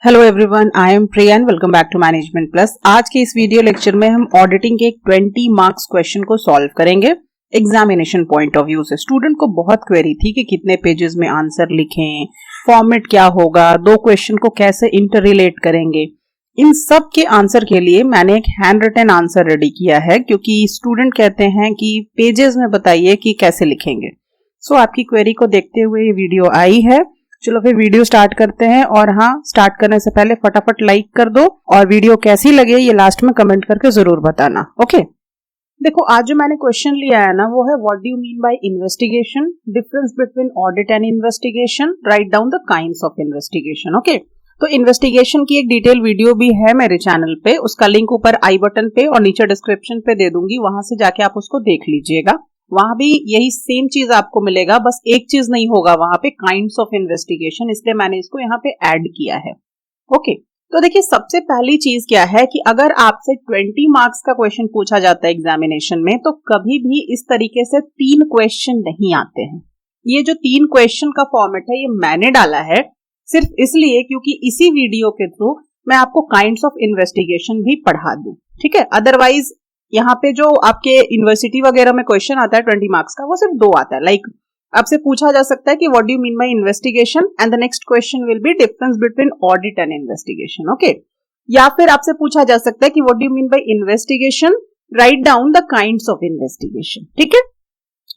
Hello everyone, I am Priya and welcome back to management plus. आज के इस video lecture में हम ऑडिटिंग के एक 20 मार्क्स क्वेश्चन को सॉल्व करेंगे एग्जामिनेशन पॉइंट ऑफ व्यू से। स्टूडेंट को बहुत क्वेरी थी कि कितने पेजेस में आंसर लिखें, फॉर्मेट क्या होगा, दो क्वेश्चन को कैसे इंटर रिलेट करेंगे। इन सब के आंसर के लिए मैंने एक हैंड रिटन आंसर रेडी किया है, क्योंकि स्टूडेंट कहते हैं कि पेजेस में बताइए कि कैसे लिखेंगे। सो आपकी क्वेरी को देखते हुए ये वीडियो आई है। चलो फिर वीडियो स्टार्ट करते हैं। और हाँ, स्टार्ट करने से पहले फटाफट लाइक कर दो और वीडियो कैसी लगे ये लास्ट में कमेंट करके जरूर बताना। ओके, देखो आज जो मैंने क्वेश्चन लिया है ना, वो है what do you mean by investigation, difference between audit and investigation, write down the kinds of investigation. Okay, तो इन्वेस्टिगेशन की एक डिटेल वीडियो भी है मेरे चैनल पे, उसका लिंक ऊपर आई बटन पे और नीचे डिस्क्रिप्शन पे दे दूंगी, वहां से जाके आप उसको देख लीजिएगा। वहां भी यही सेम चीज आपको मिलेगा, बस एक चीज नहीं होगा वहां पे, काइंड्स ऑफ इन्वेस्टिगेशन, इसलिए मैंने इसको यहाँ पे ऐड किया है। ओके, तो देखिए सबसे पहली चीज क्या है कि अगर आपसे 20 मार्क्स का क्वेश्चन पूछा जाता है एग्जामिनेशन में, तो कभी भी इस तरीके से 3 क्वेश्चन नहीं आते हैं। ये जो 3 क्वेश्चन का फॉर्मेट है, ये मैंने डाला है सिर्फ इसलिए क्योंकि इसी वीडियो के थ्रू मैं आपको काइंड्स ऑफ इन्वेस्टिगेशन भी पढ़ा दूं। ठीक है, अदरवाइज यहाँ पे जो आपके यूनिवर्सिटी वगैरह में क्वेश्चन आता है 20 मार्क्स का, वो सिर्फ 2 आता है। लाइक आपसे पूछा जा सकता है कि what do you mean by investigation and the next question will be difference between audit and investigation. Okay, या फिर आपसे पूछा जा सकता है कि what do you mean by investigation, write down the kinds of investigation. ठीक है,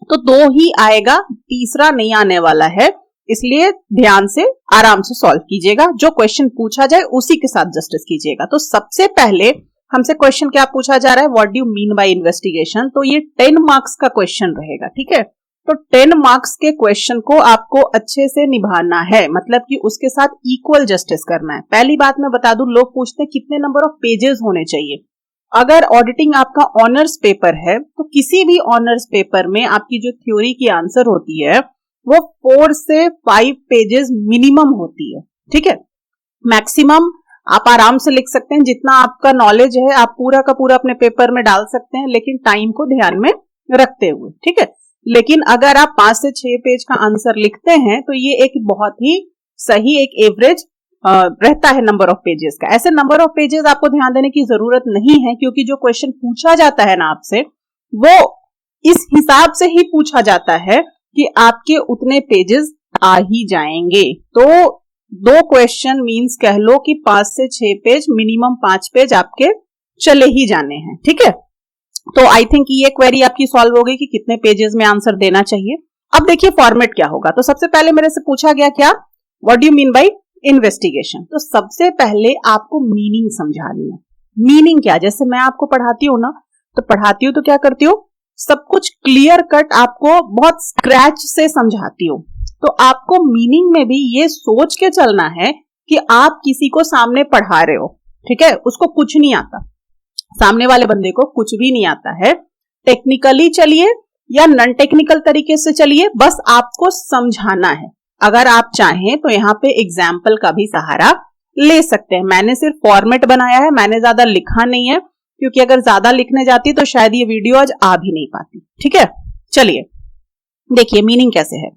तो 2 ही आएगा, तीसरा नहीं आने वाला है, इसलिए ध्यान से आराम से सॉल्व कीजिएगा। जो क्वेश्चन पूछा जाए उसी के साथ जस्टिस कीजिएगा। तो सबसे पहले हमसे क्वेश्चन क्या पूछा जा रहा है, what do you mean by investigation, तो ये 10 मार्क्स का क्वेश्चन रहेगा। ठीक है, तो 10 मार्क्स के क्वेश्चन को आपको अच्छे से निभाना है, मतलब कि उसके साथ इक्वल जस्टिस करना है। पहली बात मैं बता दूं, लोग पूछते हैं कितने नंबर ऑफ पेजेस होने चाहिए। अगर ऑडिटिंग आपका ऑनर्स पेपर है, तो किसी भी ऑनर्स पेपर में आपकी जो थ्योरी की आंसर होती है वो 4 से 5 पेजेस मिनिमम होती है। ठीक है, मैक्सिमम आप आराम से लिख सकते हैं, जितना आपका नॉलेज है आप पूरा का पूरा अपने पेपर में डाल सकते हैं, लेकिन टाइम को ध्यान में रखते हुए। ठीक है, लेकिन अगर आप 5 से 6 पेज का आंसर लिखते हैं तो ये एक बहुत ही सही एक एवरेज रहता है नंबर ऑफ पेजेस का। ऐसे नंबर ऑफ पेजेस आपको ध्यान देने की जरूरत नहीं है, क्योंकि जो क्वेश्चन पूछा जाता है ना आपसे, वो इस हिसाब से ही पूछा जाता है कि आपके उतने पेजेस आ ही जाएंगे। तो 2 क्वेश्चन मींस कह लो कि 5 से 6 पेज, मिनिमम 5 पेज आपके चले ही जाने हैं। ठीक है, तो आई थिंक ये क्वेरी आपकी सॉल्व हो गई कि कितने पेजेस में आंसर देना चाहिए। अब देखिए फॉर्मेट क्या होगा। तो सबसे पहले मेरे से पूछा गया क्या, what do you mean by investigation. तो सबसे पहले आपको मीनिंग समझानी है। मीनिंग क्या, जैसे मैं आपको पढ़ाती हूँ ना, तो पढ़ाती हूँ तो क्या करती हूँ, सब कुछ क्लियर कट आपको बहुत स्क्रैच से समझाती हूँ। तो आपको मीनिंग में भी ये सोच के चलना है कि आप किसी को सामने पढ़ा रहे हो। ठीक है, उसको कुछ नहीं आता, सामने वाले बंदे को कुछ भी नहीं आता है। टेक्निकली चलिए या नॉन टेक्निकल तरीके से चलिए, बस आपको समझाना है। अगर आप चाहें तो यहाँ पे एग्जाम्पल का भी सहारा ले सकते हैं। मैंने सिर्फ फॉर्मेट बनाया है, मैंने ज्यादा लिखा नहीं है, क्योंकि अगर ज्यादा लिखने जाती तो शायद ये वीडियो आज आ भी नहीं पाती। ठीक है, चलिए देखिए मीनिंग कैसे है।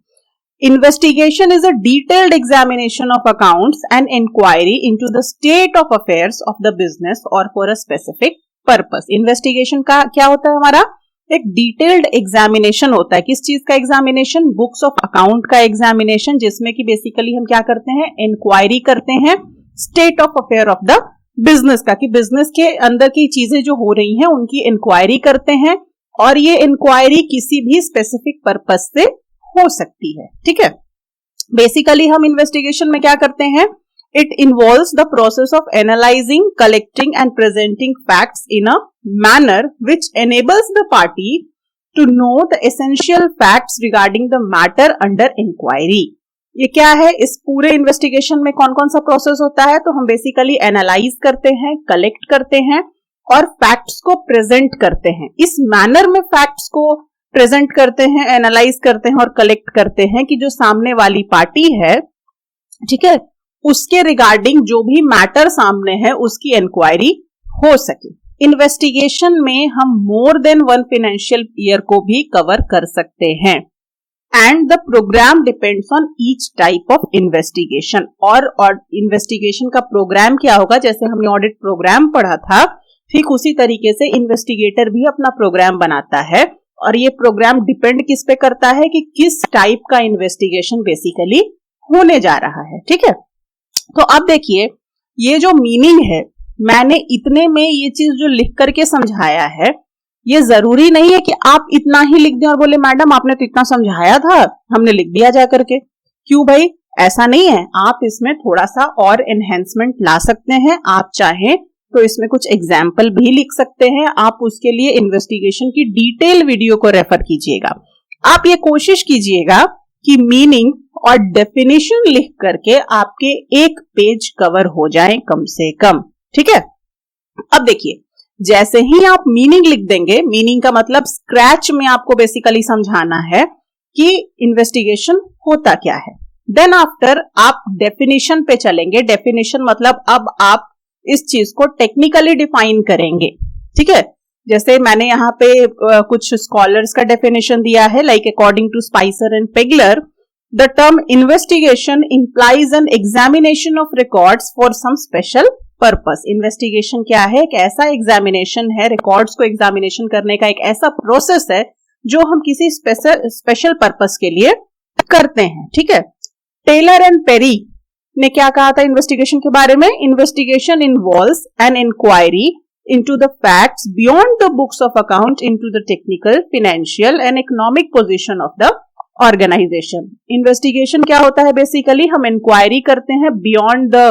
Investigation is a detailed examination of accounts and inquiry into the state of affairs of the business or for a specific purpose. Investigation का क्या होता है, हमारा एक डिटेल्ड एग्जामिनेशन होता है। किस चीज का एग्जामिनेशन, बुक्स ऑफ अकाउंट का एग्जामिनेशन, जिसमें कि बेसिकली हम क्या करते हैं, इंक्वायरी करते हैं state of affair of the business का, कि बिजनेस के अंदर की चीजें जो हो रही हैं उनकी इंक्वायरी करते हैं, और ये इंक्वायरी किसी भी स्पेसिफिक पर्पस से हो सकती है। ठीक है, बेसिकली हम इन्वेस्टिगेशन में क्या करते हैं, it involves the process of analysing, collecting and presenting facts in a manner which enables the party to know the essential facts regarding the matter under inquiry. ये क्या है, इस पूरे इन्वेस्टिगेशन में कौन कौन सा प्रोसेस होता है, तो हम बेसिकली एनालाइज करते हैं, कलेक्ट करते हैं और फैक्ट्स को प्रेजेंट करते हैं। इस मैनर में फैक्ट्स को प्रेजेंट करते हैं, एनालाइज करते हैं और कलेक्ट करते हैं कि जो सामने वाली पार्टी है, ठीक है, उसके रिगार्डिंग जो भी मैटर सामने है उसकी इंक्वायरी हो सके। इन्वेस्टिगेशन में हम मोर देन 1 फाइनेंशियल ईयर को भी कवर कर सकते हैं। And the programme depends on each type of investigation. और इन्वेस्टिगेशन का प्रोग्राम क्या होगा, जैसे हमने ऑडिट प्रोग्राम पढ़ा था, ठीक उसी तरीके से इन्वेस्टिगेटर भी अपना प्रोग्राम बनाता है, और ये प्रोग्राम डिपेंड किस पे करता है कि किस टाइप का इन्वेस्टिगेशन बेसिकली होने जा रहा है। ठीक है, तो अब देखिए ये जो मीनिंग है, मैंने इतने में ये चीज जो लिख करके समझाया है, ये जरूरी नहीं है कि आप इतना ही लिख दें और बोले मैडम आपने तो इतना समझाया था, हमने लिख दिया जा करके। क्यों भाई, ऐसा नहीं है, आप इसमें थोड़ा सा और एनहेंसमेंट ला सकते हैं। आप चाहें तो इसमें कुछ एग्जाम्पल भी लिख सकते हैं। आप उसके लिए इन्वेस्टिगेशन की डिटेल वीडियो को रेफर कीजिएगा। आप ये कोशिश कीजिएगा कि मीनिंग और डेफिनेशन लिख करके आपके एक पेज कवर हो जाए कम से कम। ठीक है, अब देखिए जैसे ही आप मीनिंग लिख देंगे, मीनिंग का मतलब स्क्रैच में आपको बेसिकली समझाना है कि इन्वेस्टिगेशन होता क्या है। देन आफ्टर आप डेफिनेशन पे चलेंगे। डेफिनेशन मतलब अब आप इस चीज को टेक्निकली डिफाइन करेंगे। ठीक है, जैसे मैंने यहाँ पे कुछ स्कॉलर्स का डेफिनेशन दिया है, like according to Spicer and Pegler the term investigation implies an examination of records for some special purpose. Investigation क्या है, एक ऐसा एग्जामिनेशन है, रिकॉर्ड्स को एग्जामिनेशन करने का एक ऐसा प्रोसेस है जो हम किसी स्पेशल पर्पस के लिए करते हैं। ठीक है, टेलर एंड पेरी ने क्या कहा था इन्वेस्टिगेशन के बारे में, investigation involves an inquiry into the facts beyond the books of account into the technical, financial and economic position of the organisation. Investigation क्या होता है, बेसिकली हम इंक्वायरी करते हैं, beyond the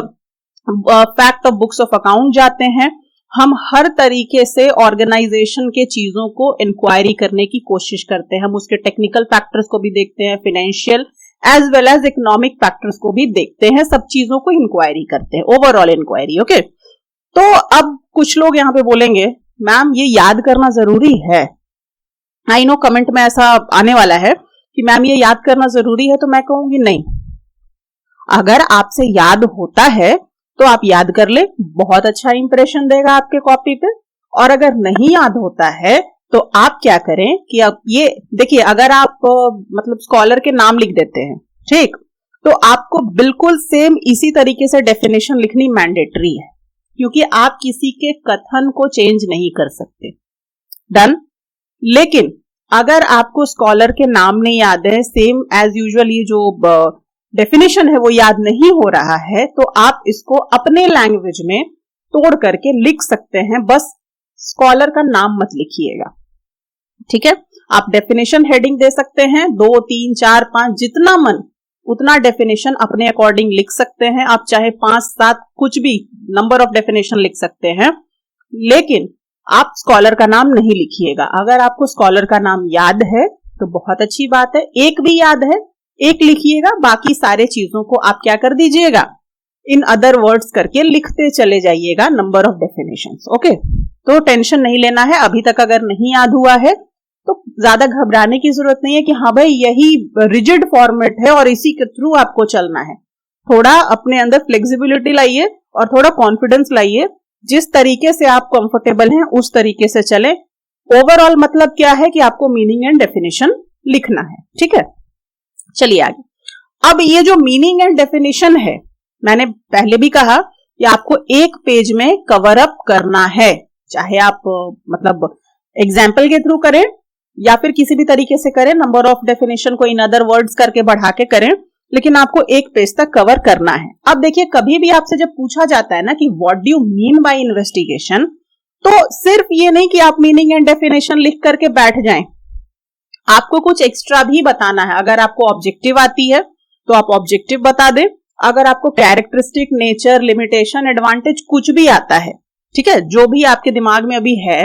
fact of books of account जाते हैं, हम हर तरीके से ऑर्गेनाइजेशन के चीजों को इंक्वायरी करने की कोशिश करते हैं। हम उसके टेक्निकल फैक्टर्स को भी देखते हैं, financial as well as economic factors को भी देखते हैं, सब चीजों को इंक्वायरी करते हैं, ओवरऑल इंक्वायरी। ओके, तो अब कुछ लोग यहाँ पे बोलेंगे मैम ये याद करना जरूरी है। आई नो कमेंट में ऐसा आने वाला है कि मैम ये याद करना जरूरी है, तो मैं कहूंगी नहीं, अगर आपसे याद होता है तो आप याद कर ले, बहुत अच्छा इंप्रेशन देगा आपके कॉपी पे। और अगर नहीं याद होता है तो आप क्या करें कि अब ये देखिए, अगर आप मतलब स्कॉलर के नाम लिख देते हैं, ठीक, तो आपको बिल्कुल सेम इसी तरीके से डेफिनेशन लिखनी मैंडेटरी है, क्योंकि आप किसी के कथन को चेंज नहीं कर सकते। डन। लेकिन अगर आपको स्कॉलर के नाम नहीं याद है, सेम एज यूजुअल ये जो डेफिनेशन है वो याद नहीं हो रहा है, तो आप इसको अपने लैंग्वेज में तोड़ करके लिख सकते हैं, बस स्कॉलर का नाम मत लिखिएगा। ठीक है, आप डेफिनेशन हेडिंग दे सकते हैं, 2, 3, 4, 5 जितना मन उतना डेफिनेशन अपने अकॉर्डिंग लिख सकते हैं। आप चाहे 5, 7 कुछ भी नंबर ऑफ डेफिनेशन लिख सकते हैं, लेकिन आप स्कॉलर का नाम नहीं लिखिएगा। अगर आपको स्कॉलर का नाम याद है तो बहुत अच्छी बात है, एक भी याद है एक लिखिएगा, बाकी सारे चीजों को आप क्या कर दीजिएगा, इन अदर वर्ड्स करके लिखते चले जाइएगा नंबर ऑफ डेफिनेशंस। ओके, तो टेंशन नहीं लेना है। अभी तक अगर नहीं याद हुआ है तो ज्यादा घबराने की जरूरत नहीं है कि हाँ भाई यही रिजिड फॉर्मेट है और इसी के थ्रू आपको चलना है। थोड़ा अपने अंदर फ्लेक्सिबिलिटी लाइए और थोड़ा कॉन्फिडेंस लाइए, जिस तरीके से आप कंफर्टेबल हैं उस तरीके से चलें। ओवरऑल मतलब क्या है कि आपको मीनिंग एंड डेफिनेशन लिखना है। ठीक है, चलिए आगे। अब ये जो मीनिंग एंड डेफिनेशन है, मैंने पहले भी कहा कि आपको एक पेज में कवर अप करना है, चाहे आप मतलब एग्जाम्पल के थ्रू करें या फिर किसी भी तरीके से करें, नंबर ऑफ डेफिनेशन को इन अदर वर्ड्स करके बढ़ा के करें, लेकिन आपको एक पेज तक कवर करना है। अब देखिए, कभी भी आपसे जब पूछा जाता है ना कि what do you mean by investigation, तो सिर्फ ये नहीं कि आप मीनिंग एंड डेफिनेशन लिख करके बैठ जाएं, आपको कुछ एक्स्ट्रा भी बताना है। अगर आपको ऑब्जेक्टिव आती है तो आप ऑब्जेक्टिव बता दें, अगर आपको कैरेक्टरिस्टिक, नेचर, लिमिटेशन, एडवांटेज कुछ भी आता है, ठीक है, जो भी आपके दिमाग में अभी है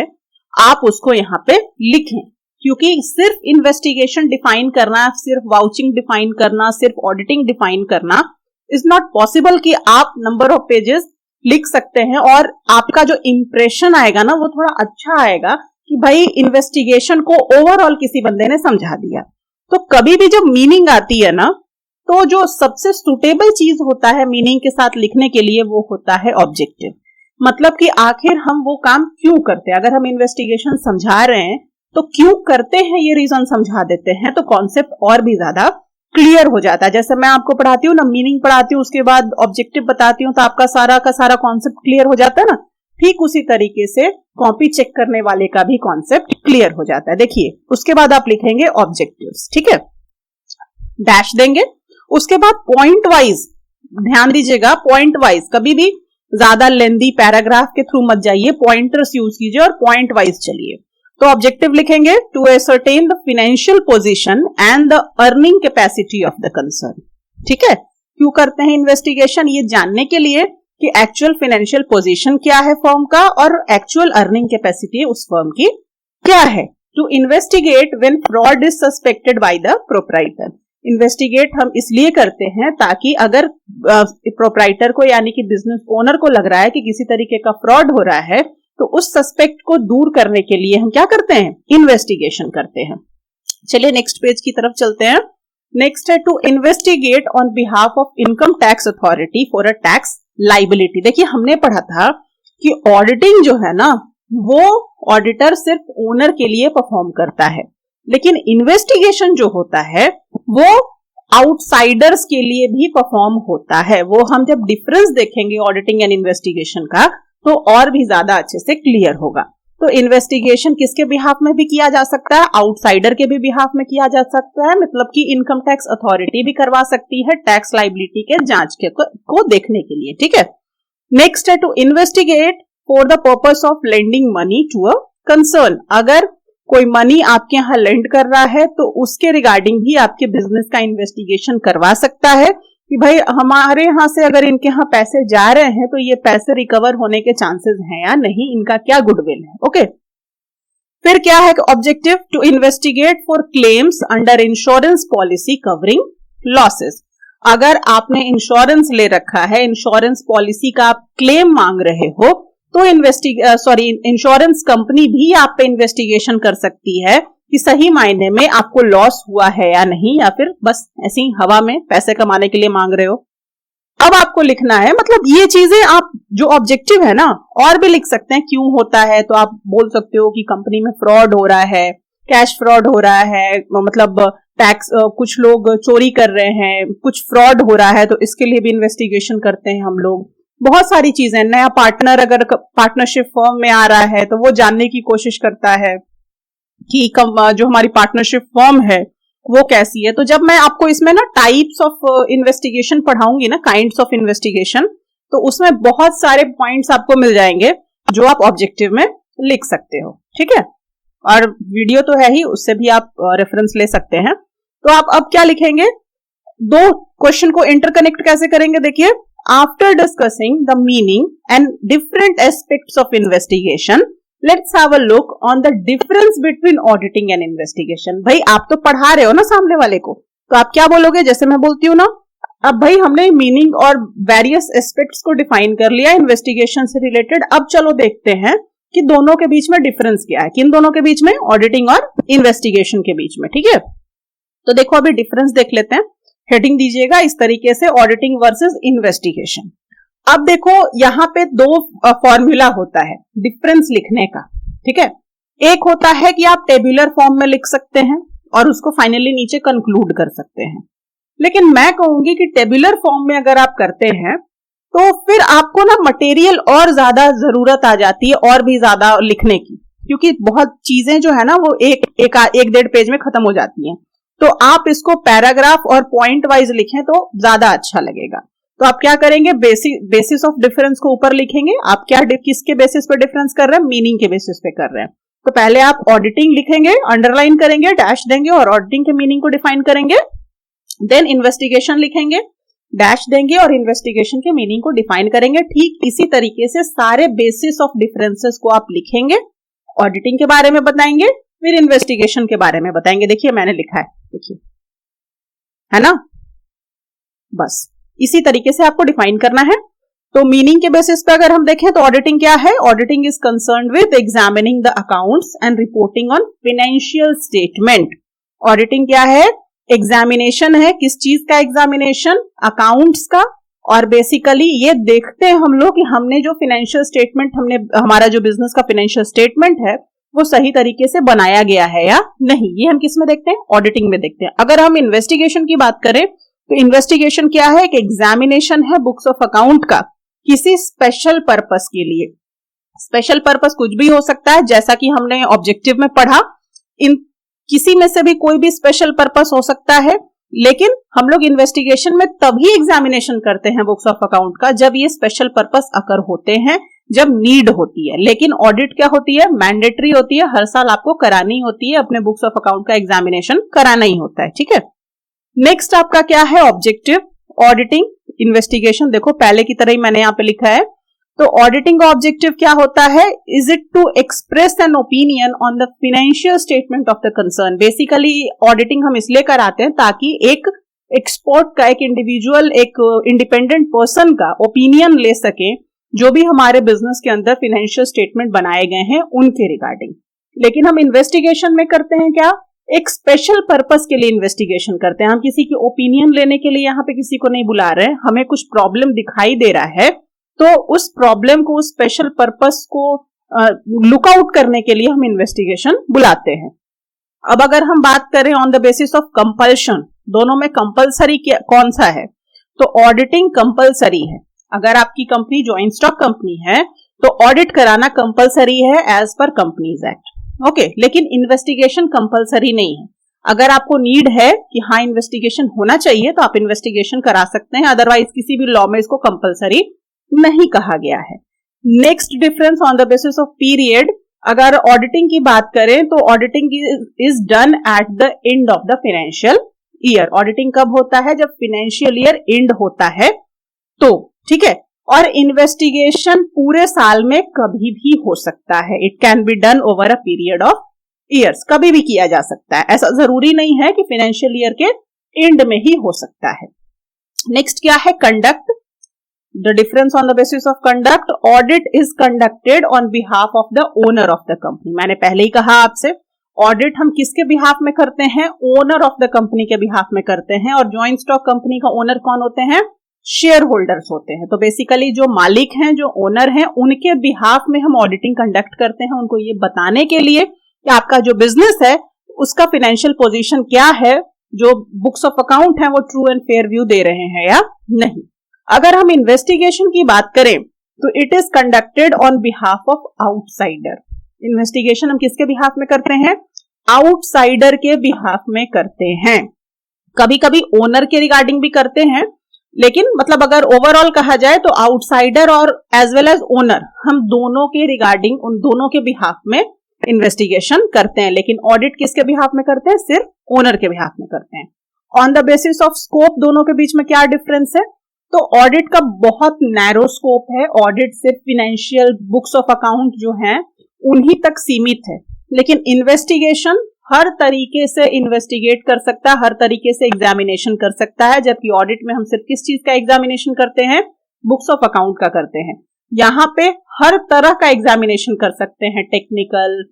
आप उसको यहाँ पे लिखें। क्योंकि सिर्फ इन्वेस्टिगेशन डिफाइन करना, सिर्फ वाउचिंग डिफाइन करना, सिर्फ ऑडिटिंग डिफाइन करना इज नॉट पॉसिबल कि आप नंबर ऑफ पेजेस लिख सकते हैं और आपका जो इंप्रेशन आएगा ना वो थोड़ा अच्छा आएगा कि भाई इन्वेस्टिगेशन को ओवरऑल किसी बंदे ने समझा दिया। तो कभी भी जब मीनिंग आती है ना, तो जो सबसे सुटेबल चीज होता है मीनिंग के साथ लिखने के लिए वो होता है ऑब्जेक्टिव। मतलब कि आखिर हम वो काम क्यों करते हैं। अगर हम इन्वेस्टिगेशन समझा रहे हैं तो क्यों करते हैं ये रीजन समझा देते हैं तो कॉन्सेप्ट और भी ज्यादा क्लियर हो जाता है। जैसे मैं आपको पढ़ाती हूँ ना, मीनिंग पढ़ाती हूँ, उसके बाद ऑब्जेक्टिव बताती हूँ, तो आपका सारा का सारा कॉन्सेप्ट क्लियर हो जाता है ना। ठीक उसी तरीके से कॉपी चेक करने वाले का भी कॉन्सेप्ट क्लियर हो जाता है। देखिए, उसके बाद आप लिखेंगे ऑब्जेक्टिव्स, ठीक है, डैश देंगे। उसके बाद पॉइंट वाइज, ध्यान दीजिएगा, पॉइंट वाइज कभी भी ज्यादा लेंदी पैराग्राफ के थ्रू मत जाइए, पॉइंटर्स यूज कीजिए और पॉइंट वाइज चलिए। तो ऑब्जेक्टिव लिखेंगे to ascertain the financial position and the earning capacity of the concern, ठीक है। क्यों करते हैं इन्वेस्टिगेशन? ये जानने के लिए कि एक्चुअल फाइनेंशियल पोजीशन क्या है फर्म का और एक्चुअल अर्निंग कैपेसिटी उस फर्म की क्या है। To investigate when fraud is suspected by the proprietor. Investigate हम इसलिए करते हैं ताकि अगर प्रोप्राइटर को यानी कि बिजनेस ओनर को लग रहा है कि किसी तरीके का फ्रॉड हो रहा है, तो उस सस्पेक्ट को दूर करने के लिए हम क्या करते हैं? इन्वेस्टिगेशन करते हैं। चलिए नेक्स्ट पेज की तरफ चलते हैं। नेक्स्ट है to investigate on behalf of income tax authority for a tax liability. देखिए, हमने पढ़ा था कि ऑडिटिंग जो है ना, वो ऑडिटर सिर्फ ओनर के लिए परफॉर्म करता है, लेकिन इन्वेस्टिगेशन जो होता है वो आउटसाइडर्स के लिए भी परफॉर्म होता है। वो हम जब डिफरेंस देखेंगे ऑडिटिंग एंड इन्वेस्टिगेशन का, तो और भी ज्यादा अच्छे से क्लियर होगा। तो इन्वेस्टिगेशन किसके बिहाफ में भी किया जा सकता है? आउटसाइडर के भी बिहाफ में किया जा सकता है, मतलब कि इनकम टैक्स अथॉरिटी भी करवा सकती है टैक्स लाइबिलिटी के जांच के को देखने के लिए, ठीक है। नेक्स्ट है to investigate for the purpose of lending money to a concern. अगर कोई मनी आपके यहाँ लेंड कर रहा है तो उसके रिगार्डिंग भी आपके बिजनेस का इन्वेस्टिगेशन करवा सकता है कि भाई हमारे यहाँ से अगर इनके यहाँ पैसे जा रहे हैं तो ये पैसे रिकवर होने के चांसेस हैं या नहीं, इनका क्या गुडविल है। ओके, फिर क्या है objective? To investigate for claims under insurance policy covering losses. अगर आपने इंश्योरेंस ले रखा है, इंश्योरेंस पॉलिसी का आप क्लेम मांग रहे हो, तो इंश्योरेंस कंपनी भी आप पे इन्वेस्टिगेशन कर सकती है कि सही मायने में आपको लॉस हुआ है या नहीं, या फिर बस ऐसे ही हवा में पैसे कमाने के लिए मांग रहे हो। अब आपको लिखना है, मतलब ये चीजें आप जो ऑब्जेक्टिव है ना, और भी लिख सकते हैं क्यों होता है। तो आप बोल सकते हो कि कंपनी में फ्रॉड हो रहा है, कैश फ्रॉड हो रहा है, मतलब टैक्स कुछ लोग चोरी कर रहे हैं, कुछ फ्रॉड हो रहा है, तो इसके लिए भी इन्वेस्टिगेशन करते हैं हम लोग। बहुत सारी चीजें, नया पार्टनर अगर पार्टनरशिप फर्म में आ रहा है तो वो जानने की कोशिश करता है कि जो हमारी पार्टनरशिप फर्म है वो कैसी है। तो जब मैं आपको इसमें ना टाइप्स ऑफ इन्वेस्टिगेशन पढ़ाऊंगी ना, काइंड्स ऑफ इन्वेस्टिगेशन, तो उसमें बहुत सारे पॉइंट्स आपको मिल जाएंगे जो आप ऑब्जेक्टिव में लिख सकते हो, ठीक है। और वीडियो तो है ही, उससे भी आप रेफरेंस ले सकते हैं। तो आप अब क्या लिखेंगे? दो क्वेश्चन को इंटरकनेक्ट कैसे करेंगे? देखिए, after discussing the meaning and different aspects of investigation, let's have a look on the difference between auditing and investigation। भाई आप तो पढ़ा रहे हो ना सामने वाले को, तो आप क्या बोलोगे? जैसे मैं बोलती हूँ ना, अब भाई हमने मीनिंग और वेरियस एस्पेक्ट्स को डिफाइन कर लिया इन्वेस्टिगेशन से रिलेटेड। अब चलो देखते हैं कि दोनों के बीच में डिफरेंस क्या है। किन दोनों के बीच में? ऑडिटिंग और इन्वेस्टिगेशन के बीच में, ठीक है। तो देखो अभी डिफरेंस देख लेते हैं। हेडिंग दीजिएगा इस तरीके से, ऑडिटिंग वर्सेस इन्वेस्टिगेशन। अब देखो यहाँ पे दो फॉर्मूला होता है डिफरेंस लिखने का, ठीक है। एक होता है कि आप टेबुलर फॉर्म में लिख सकते हैं और उसको फाइनली नीचे कंक्लूड कर सकते हैं, लेकिन मैं कहूंगी कि टेबुलर फॉर्म में अगर आप करते हैं तो फिर आपको ना मटेरियल और ज्यादा जरूरत आ जाती है और भी ज्यादा लिखने की, क्योंकि बहुत चीजें जो है ना वो एक डेढ़ पेज में खत्म हो जाती हैं। तो आप इसको पैराग्राफ और पॉइंट वाइज लिखें तो ज्यादा अच्छा लगेगा। तो आप क्या करेंगे? बेसिस ऑफ डिफरेंस को ऊपर लिखेंगे। आप क्या किसके बेसिस पे डिफरेंस कर रहे हैं? मीनिंग के बेसिस पे कर रहे हैं। तो पहले आप ऑडिटिंग लिखेंगे, अंडरलाइन करेंगे, डैश देंगे और ऑडिटिंग के मीनिंग को डिफाइन करेंगे। देन इन्वेस्टिगेशन लिखेंगे, डैश देंगे और इन्वेस्टिगेशन के मीनिंग को डिफाइन करेंगे। ठीक इसी तरीके से सारे बेसिस ऑफ डिफरेंसेस को आप लिखेंगे, ऑडिटिंग के बारे में बताएंगे, फिर इन्वेस्टिगेशन के बारे में बताएंगे। देखिए मैंने लिखा है, देखिए, है ना। बस इसी तरीके से आपको डिफाइन करना है। तो मीनिंग के बेसिस पे अगर हम देखें तो ऑडिटिंग क्या है? Auditing is concerned with examining the accounts and reporting on financial statement. Auditing क्या है? एग्जामिनेशन है। किस चीज का एग्जामिनेशन? अकाउंट्स का। और बेसिकली ये देखते हैं हम लोग कि हमने जो फाइनेंशियल स्टेटमेंट, हमारा जो बिजनेस का फाइनेंशियल स्टेटमेंट है वो सही तरीके से बनाया गया है या नहीं। ये हम किस में देखते हैं? ऑडिटिंग में देखते हैं। अगर हम इन्वेस्टिगेशन की बात करें तो इन्वेस्टिगेशन क्या है? एक एग्जामिनेशन है बुक्स ऑफ अकाउंट का किसी स्पेशल पर्पस के लिए। स्पेशल पर्पस कुछ भी हो सकता है, जैसा कि हमने ऑब्जेक्टिव में पढ़ा, इन किसी में से भी कोई भी स्पेशल पर्पस हो सकता है, लेकिन हम लोग इन्वेस्टिगेशन में तभी एग्जामिनेशन करते हैं बुक्स ऑफ अकाउंट का जब ये स्पेशल पर्पस अकर होते हैं, जब नीड होती है। लेकिन ऑडिट क्या होती है? मैंडेटरी होती है, हर साल आपको करानी होती है, अपने बुक्स ऑफ अकाउंट का एग्जामिनेशन कराना ही होता है, ठीक है। नेक्स्ट आपका क्या है? Objective, auditing, investigation. देखो पहले की तरह ही मैंने यहाँ पे लिखा है। तो ऑडिटिंग का ऑब्जेक्टिव क्या होता है? Is it to express an opinion on the financial statement of the concern. Basically auditing हम इसलिए कराते हैं ताकि एक एक्सपर्ट का, एक इंडिविजुअल, एक इंडिपेंडेंट पर्सन का ओपिनियन ले सके जो भी हमारे बिजनेस के अंदर फाइनेंशियल स्टेटमेंट बनाए गए हैं उनके रिगार्डिंग। लेकिन हम इन्वेस्टिगेशन में करते हैं क्या? एक स्पेशल पर्पस के लिए इन्वेस्टिगेशन करते हैं। हम किसी की ओपिनियन लेने के लिए यहाँ पे किसी को नहीं बुला रहे हैं। हमें कुछ प्रॉब्लम दिखाई दे रहा है तो उस प्रॉब्लम को, उस स्पेशल पर्पस को लुक आउट करने के लिए हम इन्वेस्टिगेशन बुलाते हैं। अब अगर हम बात करें on the basis of compulsion, दोनों में कंपल्सरी कौन सा है? तो ऑडिटिंग कंपल्सरी है। अगर आपकी कंपनी जॉइंट स्टॉक कंपनी है तो ऑडिट कराना कंपल्सरी है as per companies act, okay. लेकिन इन्वेस्टिगेशन कंपल्सरी नहीं है। अगर आपको नीड है कि हाँ इन्वेस्टिगेशन होना चाहिए तो आप इन्वेस्टिगेशन करा सकते हैं, अदरवाइज किसी भी लॉ में इसको कंपल्सरी नहीं कहा गया है। Next difference on the basis of period, अगर ऑडिटिंग की बात करें तो auditing is done at the end of the financial year. Auditing कब होता है? जब फाइनेंशियल ईयर एंड होता है तो, ठीक है। और इन्वेस्टिगेशन पूरे साल में कभी भी हो सकता है। It can be done over a period of years, कभी भी किया जा सकता है। ऐसा जरूरी नहीं है कि फाइनेंशियल ईयर के एंड में ही हो सकता है। नेक्स्ट क्या है? Conduct. The difference on the basis of conduct, audit is conducted on behalf of the owner of the company। मैंने पहले ही कहा आपसे, ऑडिट हम किसके बिहाफ में करते हैं? ओनर ऑफ द कंपनी के बिहाफ में करते हैं। और जॉइंट स्टॉक कंपनी का ओनर कौन होते हैं? शेयर होल्डर्स होते हैं। तो बेसिकली जो मालिक हैं, जो ओनर हैं, उनके बिहाफ में हम ऑडिटिंग कंडक्ट करते हैं, उनको ये बताने के लिए कि आपका जो बिजनेस है उसका फाइनेंशियल पोजीशन क्या है, जो बुक्स ऑफ अकाउंट है वो ट्रू एंड फेयर व्यू दे रहे हैं या नहीं। अगर हम इन्वेस्टिगेशन की बात करें तो it is conducted on behalf of outsider. Investigation हम किसके बिहाफ में करते हैं? आउटसाइडर के बिहाफ में करते हैं। कभी कभी ओनर के रिगार्डिंग भी करते हैं, लेकिन मतलब अगर ओवरऑल कहा जाए तो आउटसाइडर और एज वेल एज ओनर, हम दोनों के रिगार्डिंग, उन दोनों के बिहाफ में इन्वेस्टिगेशन करते हैं। लेकिन ऑडिट किसके बिहाफ में करते हैं? सिर्फ ओनर के बिहाफ में करते हैं। On the basis of scope, दोनों के बीच में क्या डिफरेंस है? तो ऑडिट का बहुत नैरो स्कोप है। ऑडिट सिर्फ फाइनेंशियल बुक्स ऑफ अकाउंट जो हैं उन्हीं तक सीमित है। लेकिन इन्वेस्टिगेशन हर तरीके से इन्वेस्टिगेट कर सकता है, हर तरीके से एग्जामिनेशन कर सकता है। जबकि ऑडिट में हम सिर्फ किस चीज का एग्जामिनेशन करते हैं? बुक्स ऑफ अकाउंट का करते हैं। यहाँ पे हर तरह का एग्जामिनेशन कर सकते हैं, technical,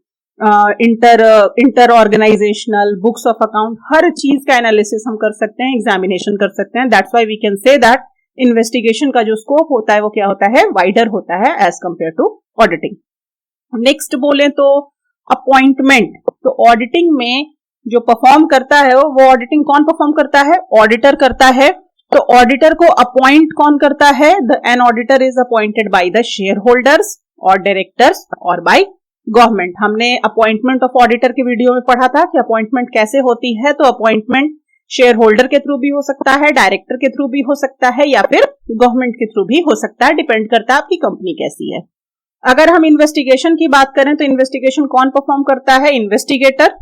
inter organisational, books of account, हर चीज का एनालिसिस हम कर सकते हैं, एग्जामिनेशन कर सकते हैं। That's why we can say that investigation का जो स्कोप होता है वो क्या होता है? वाइडर होता है as compare to auditing. Next बोले तो अपॉइंटमेंट। तो ऑडिटिंग में जो परफॉर्म करता है वो ऑडिटिंग कौन परफॉर्म करता है? ऑडिटर करता है। तो ऑडिटर को अपॉइंट कौन करता है? An auditor is appointed by the share holders और डायरेक्टर्स और बाय गवर्नमेंट। हमने अपॉइंटमेंट ऑफ ऑडिटर के वीडियो में पढ़ा था कि अपॉइंटमेंट कैसे होती है। तो अपॉइंटमेंट शेयर होल्डर के थ्रू भी हो सकता है, डायरेक्टर के थ्रू भी हो सकता है, या फिर गवर्नमेंट के थ्रू भी हो सकता है, डिपेंड करता है आपकी कंपनी कैसी है। अगर हम इन्वेस्टिगेशन की बात करें तो इन्वेस्टिगेशन कौन परफॉर्म करता है? इन्वेस्टिगेटर।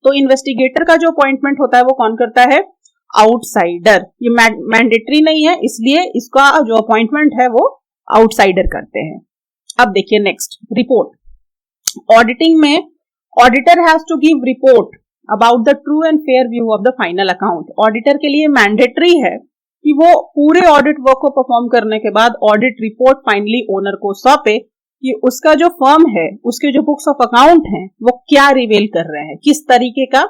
तो इन्वेस्टिगेटर का जो अपॉइंटमेंट होता है वो कौन करता है? आउटसाइडर। ये मैंडेटरी नहीं है, इसलिए इसका जो अपॉइंटमेंट है वो आउटसाइडर करते हैं। अब देखिए नेक्स्ट, रिपोर्ट। ऑडिटिंग में auditor has to give report about the true and fair view of the final account. Auditor के लिए मैंडेटरी है कि वो पूरे ऑडिट वर्क को परफॉर्म करने के बाद ऑडिट रिपोर्ट फाइनली ओनर को सौंपे कि उसका जो फर्म है, उसके जो बुक्स ऑफ अकाउंट हैं वो क्या रिवील कर रहे हैं, किस तरीके का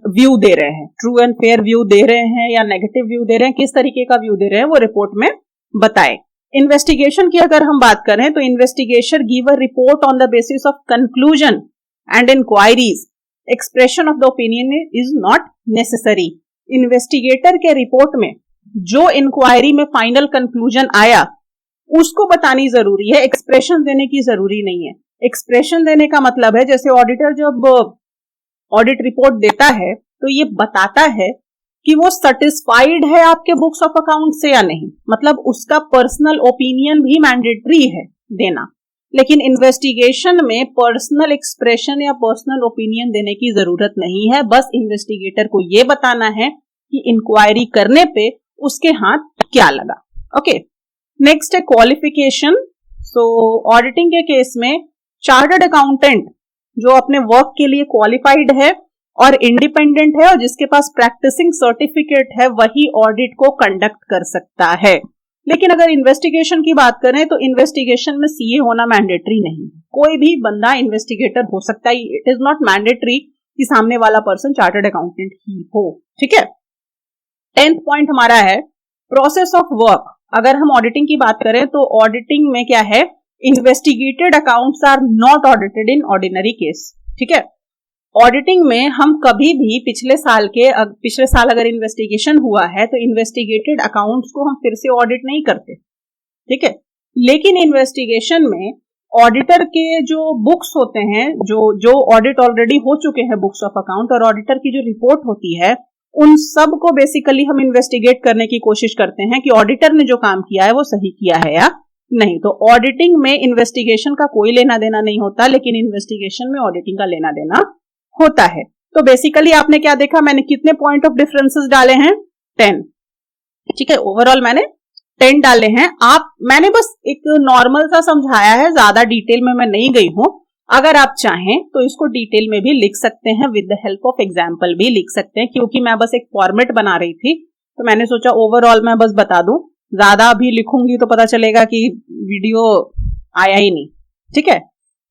व्यू दे रहे हैं, ट्रू एंड फेयर व्यू दे रहे हैं या नेगेटिव व्यू दे रहे हैं, किस तरीके का व्यू दे रहे हैं वो रिपोर्ट में बताए। इन्वेस्टिगेशन की अगर हम बात करें तो investigation give a report on the basis of conclusion and inquiries, expression of the opinion is not necessary. Investigator के रिपोर्ट में जो इंक्वायरी में फाइनल कंक्लूजन आया उसको बतानी जरूरी है, एक्सप्रेशन देने की जरूरी नहीं है। एक्सप्रेशन देने का मतलब है जैसे ऑडिटर जब ऑडिट रिपोर्ट देता है तो ये बताता है कि वो सेटिस्फाइड है आपके बुक्स ऑफ अकाउंट से या नहीं, मतलब उसका पर्सनल ओपिनियन भी मैंडेटरी है देना। लेकिन इन्वेस्टिगेशन में पर्सनल एक्सप्रेशन या पर्सनल ओपिनियन देने की जरूरत नहीं है, बस इन्वेस्टिगेटर को ये बताना है कि इंक्वायरी करने पे उसके हाथ क्या लगा। ओके, नेक्स्ट है क्वालिफिकेशन। सो ऑडिटिंग के केस में चार्टर्ड अकाउंटेंट जो अपने वर्क के लिए क्वालिफाइड है और इंडिपेंडेंट है और जिसके पास प्रैक्टिसिंग सर्टिफिकेट है वही ऑडिट को कंडक्ट कर सकता है। लेकिन अगर इन्वेस्टिगेशन की बात करें तो इन्वेस्टिगेशन में सीए होना मैंडेटरी नहीं है, कोई भी बंदा इन्वेस्टिगेटर हो सकता है। इट इज नॉट मैंडेटरी कि सामने वाला पर्सन चार्टर्ड अकाउंटेंट ही हो। ठीक है, 10th पॉइंट हमारा है प्रोसेस ऑफ वर्क। अगर हम ऑडिटिंग की बात करें तो ऑडिटिंग में क्या है, investigated accounts are not audited in ordinary case. ठीक है, ऑडिटिंग में हम कभी भी पिछले साल अगर इन्वेस्टिगेशन हुआ है तो इन्वेस्टिगेटेड अकाउंट्स को हम फिर से ऑडिट नहीं करते। ठीक है, लेकिन इन्वेस्टिगेशन में ऑडिटर के जो बुक्स होते हैं, जो ऑडिट ऑलरेडी हो चुके हैं बुक्स ऑफ अकाउंट, और ऑडिटर की जो रिपोर्ट होती है उन सब को बेसिकली हम इन्वेस्टिगेट करने की कोशिश करते हैं कि ऑडिटर ने जो काम किया है वो सही किया है या नहीं। तो ऑडिटिंग में इन्वेस्टिगेशन का कोई लेना देना नहीं होता, लेकिन इन्वेस्टिगेशन में ऑडिटिंग का लेना देना होता है। तो बेसिकली आपने क्या देखा, मैंने कितने पॉइंट ऑफ डिफरेंसेस डाले हैं, 10। ठीक है, ओवरऑल मैंने 10 डाले हैं। मैंने बस एक नॉर्मल सा समझाया है, ज्यादा डिटेल में मैं नहीं गई हूं। अगर आप चाहें तो इसको डिटेल में भी लिख सकते हैं, with the help of example भी लिख सकते हैं, क्योंकि मैं बस एक फॉर्मेट बना रही थी तो मैंने सोचा ओवरऑल मैं बस बता दूं, ज्यादा अभी लिखूंगी तो पता चलेगा कि वीडियो आया ही नहीं। ठीक है,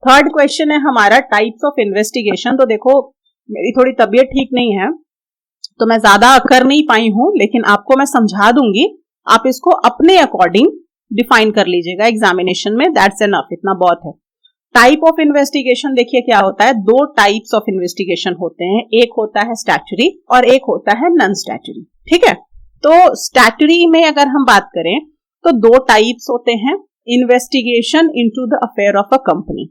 3rd क्वेश्चन है हमारा टाइप्स ऑफ इन्वेस्टिगेशन। तो देखो मेरी थोड़ी तबीयत ठीक नहीं है तो मैं ज्यादा कर नहीं पाई हूं, लेकिन आपको मैं समझा दूंगी, आप इसको अपने अकॉर्डिंग डिफाइन कर लीजिएगा एग्जामिनेशन में, दैट्स एनफ, इतना बहुत है। टाइप ऑफ इन्वेस्टिगेशन देखिए क्या होता है, 2 टाइप्स ऑफ इन्वेस्टिगेशन होते हैं, एक होता है स्टैट्यूटरी और एक होता है नॉन स्टैट्यूटरी। ठीक है, तो स्टैट्यूटरी में अगर हम बात करें तो 2 टाइप्स होते हैं, investigation into the affair of a company,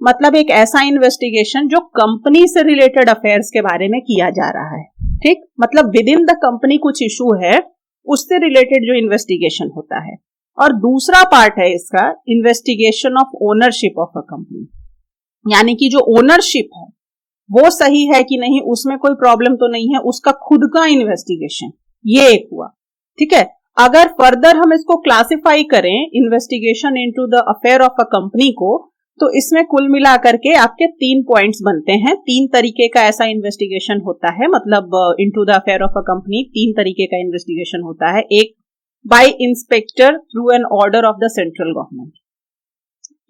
मतलब एक ऐसा इन्वेस्टिगेशन जो कंपनी से रिलेटेड अफेयर्स के बारे में किया जा रहा है। ठीक, मतलब विद इन द कंपनी कुछ इशू है उससे रिलेटेड जो इन्वेस्टिगेशन होता है। और दूसरा पार्ट है इसका investigation of ownership of a company, यानी कि जो ओनरशिप है वो सही है कि नहीं, उसमें कोई प्रॉब्लम तो नहीं है, उसका खुद का इन्वेस्टिगेशन, ये एक हुआ। ठीक है, अगर फर्दर हम इसको क्लासिफाई करें investigation into the affair of a company को, तो इसमें कुल मिलाकर के आपके 3 पॉइंट्स बनते हैं। 3 तरीके का ऐसा इन्वेस्टिगेशन होता है, मतलब into the affair of a company 3 तरीके का इन्वेस्टिगेशन होता है। एक by inspector through an order of the central government,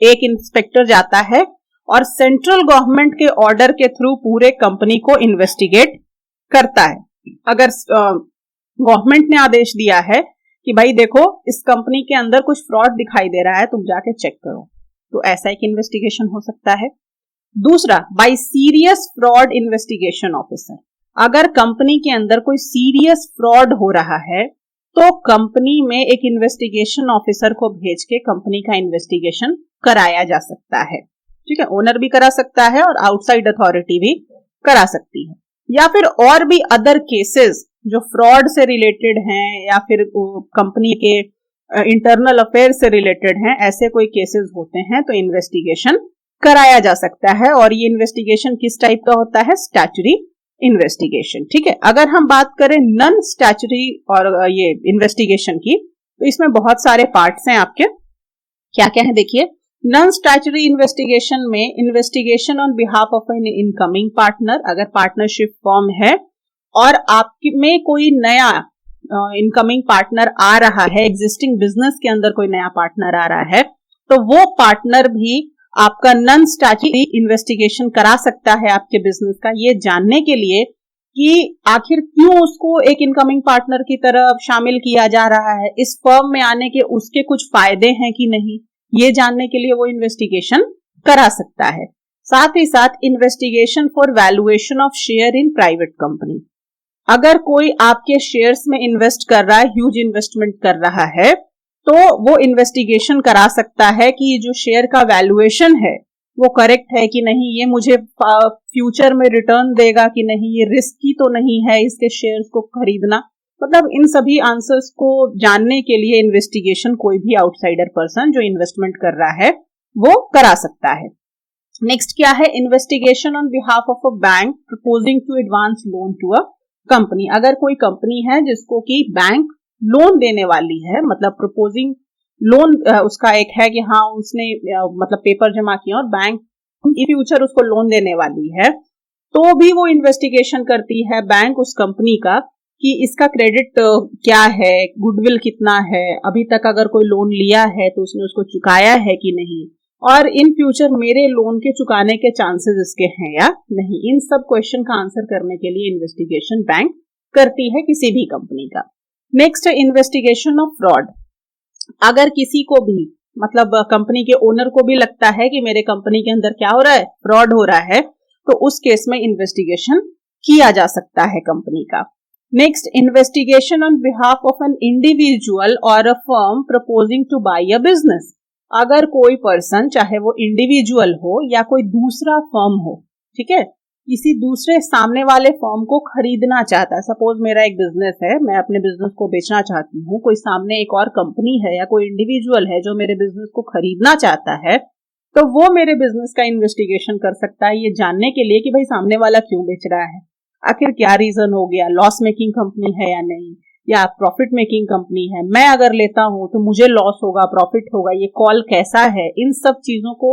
एक इंस्पेक्टर जाता है और सेंट्रल गवर्नमेंट के ऑर्डर के थ्रू पूरे कंपनी को इन्वेस्टिगेट करता है। अगर गवर्नमेंट ने आदेश दिया है कि भाई देखो इस कंपनी के अंदर कुछ फ्रॉड दिखाई दे रहा है, तुम जाके चेक करो, तो ऐसा एक इन्वेस्टिगेशन हो सकता है। दूसरा, by serious fraud investigation officer, अगर कंपनी के अंदर कोई सीरियस फ्रॉड हो रहा है तो कंपनी में एक इन्वेस्टिगेशन ऑफिसर को भेज के कंपनी का इन्वेस्टिगेशन कराया जा सकता है। ठीक है, ओनर भी करा सकता है और आउटसाइड अथॉरिटी भी करा सकती है। या फिर और भी अदर केसेस जो फ्रॉड से रिलेटेड हैं या फिर कंपनी के इंटरनल अफेयर से रिलेटेड हैं, ऐसे कोई केसेस होते हैं तो इन्वेस्टिगेशन कराया जा सकता है। और ये इन्वेस्टिगेशन किस टाइप का होता है, स्टैट्यूटरी इन्वेस्टिगेशन। ठीक है, अगर हम बात करें नॉन स्टैट्यूटरी और ये इन्वेस्टिगेशन की, तो इसमें बहुत सारे पार्ट्स हैं आपके, क्या क्या है देखिए। नॉन स्टैट्यूटरी इन्वेस्टिगेशन में investigation on behalf of N incoming partner, अगर पार्टनरशिप फॉर्म है और आप में कोई नया इनकमिंग पार्टनर आ रहा है, एग्जिस्टिंग बिजनेस के अंदर कोई नया पार्टनर आ रहा है, तो वो पार्टनर भी आपका नॉन स्टैट्यूटरी इन्वेस्टिगेशन करा सकता है आपके बिजनेस का, ये जानने के लिए कि आखिर क्यों उसको एक इनकमिंग पार्टनर की तरफ शामिल किया जा रहा है, इस फर्म में आने के उसके कुछ फायदे हैं कि नहीं, ये जानने के लिए वो इन्वेस्टिगेशन करा सकता है। साथ ही साथ investigation for valuation of share in private company, अगर कोई आपके शेयर्स में इन्वेस्ट कर रहा है, ह्यूज इन्वेस्टमेंट कर रहा है, तो वो इन्वेस्टिगेशन करा सकता है कि जो शेयर का वैल्यूएशन है वो करेक्ट है कि नहीं, ये मुझे फ्यूचर में रिटर्न देगा कि नहीं, ये रिस्की तो नहीं है इसके शेयर्स को खरीदना। मतलब इन सभी आंसर्स को जानने के लिए इन्वेस्टिगेशन कोई भी आउटसाइडर पर्सन जो इन्वेस्टमेंट कर रहा है वो करा सकता है। नेक्स्ट क्या है, investigation on behalf of a bank proposing to advance loan to a company. अगर कोई कंपनी है जिसको कि बैंक लोन देने वाली है, मतलब प्रपोजिंग लोन उसका एक है कि हाँ उसने मतलब पेपर जमा किया और बैंक इन फ्यूचर उसको लोन देने वाली है, तो भी वो इन्वेस्टिगेशन करती है बैंक उस कंपनी का कि इसका क्रेडिट क्या है, गुडविल कितना है, अभी तक अगर कोई लोन लिया है तो उसने उसको चुकाया है कि नहीं, और इन फ्यूचर मेरे लोन के चुकाने के चांसेस इसके हैं या नहीं। इन सब क्वेश्चन का आंसर करने के लिए इन्वेस्टिगेशन बैंक करती है किसी भी कंपनी का। नेक्स्ट है इन्वेस्टिगेशन ऑफ फ्रॉड। अगर किसी को भी मतलब कंपनी के ओनर को भी लगता है कि मेरे कंपनी के अंदर क्या हो रहा है, फ्रॉड हो रहा है, तो उस केस में इन्वेस्टिगेशन किया जा सकता है कंपनी का। Next, investigation on behalf of an individual और a firm proposing to buy a business. अगर कोई पर्सन, चाहे वो इंडिविजुअल हो या कोई दूसरा फर्म हो, ठीक है, किसी दूसरे सामने वाले फर्म को खरीदना चाहता है। सपोज मेरा एक बिजनेस है, मैं अपने बिजनेस को बेचना चाहती हूँ, कोई सामने एक और कंपनी है या कोई इंडिविजुअल है जो मेरे बिजनेस को खरीदना चाहता है, तो वो मेरे बिजनेस का इन्वेस्टिगेशन कर सकता है ये जानने के लिए कि भाई सामने वाला क्यों बेच रहा है, आखिर क्या रीजन हो गया, लॉस मेकिंग कंपनी है या नहीं, या प्रॉफिट मेकिंग कंपनी है, मैं अगर लेता हूं तो मुझे लॉस होगा प्रॉफिट होगा, ये कॉल कैसा है, इन सब चीजों को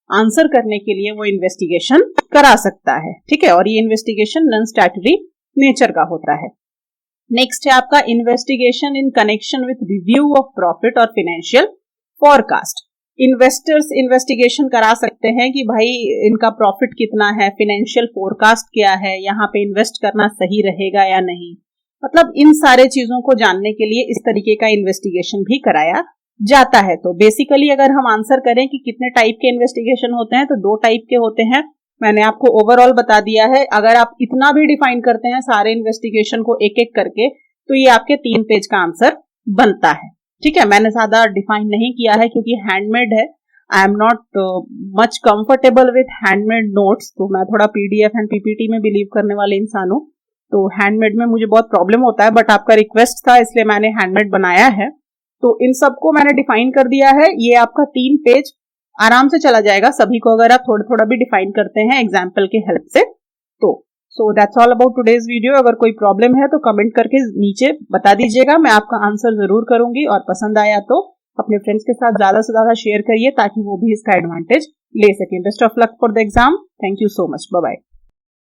आंसर करने के लिए वो इन्वेस्टिगेशन करा सकता है, ठीक है। और ये इन्वेस्टिगेशन नॉन स्टैट्यूटरी नेचर का होता है। नेक्स्ट है आपका investigation in connection with review of profit और फाइनेंशियल फोरकास्ट। इन्वेस्टर्स इन्वेस्टिगेशन करा सकते हैं कि भाई इनका प्रॉफिट कितना है, फाइनेंशियल फोरकास्ट क्या है, यहाँ पे इन्वेस्ट करना सही रहेगा या नहीं, मतलब इन सारे चीजों को जानने के लिए इस तरीके का इन्वेस्टिगेशन भी कराया जाता है। तो बेसिकली अगर हम आंसर करें कि कितने टाइप के इन्वेस्टिगेशन होते हैं, तो 2 टाइप के होते हैं। मैंने आपको ओवरऑल बता दिया है। अगर आप इतना भी डिफाइन करते हैं सारे इन्वेस्टिगेशन को एक एक करके, तो ये आपके 3 पेज का आंसर बनता है, ठीक है। मैंने ज्यादा डिफाइन नहीं किया है क्योंकि हैंडमेड है। I am not much comfortable with handmade notes, तो मैं थोड़ा पीडीएफ एंड पीपीटी में बिलीव करने वाले इंसान हूँ, तो हैंडमेड में मुझे बहुत प्रॉब्लम होता है, बट आपका रिक्वेस्ट था इसलिए मैंने हैंडमेड बनाया है। तो इन सबको मैंने डिफाइन कर दिया है। ये आपका 3 पेज आराम से चला जाएगा सभी को, अगर आप थोड़ा थोड़ा भी डिफाइन करते हैं एग्जाम्पल के हेल्प से। तो so that's all about today's video. अगर कोई प्रॉब्लम है तो कमेंट करके नीचे बता दीजिएगा, मैं आपका आंसर जरूर करूंगी। और पसंद आया तो अपने फ्रेंड्स के साथ ज्यादा से ज्यादा शेयर करिए ताकि वो भी इसका एडवांटेज ले सकें। Best of luck for the exam. Thank you so much. Bye bye.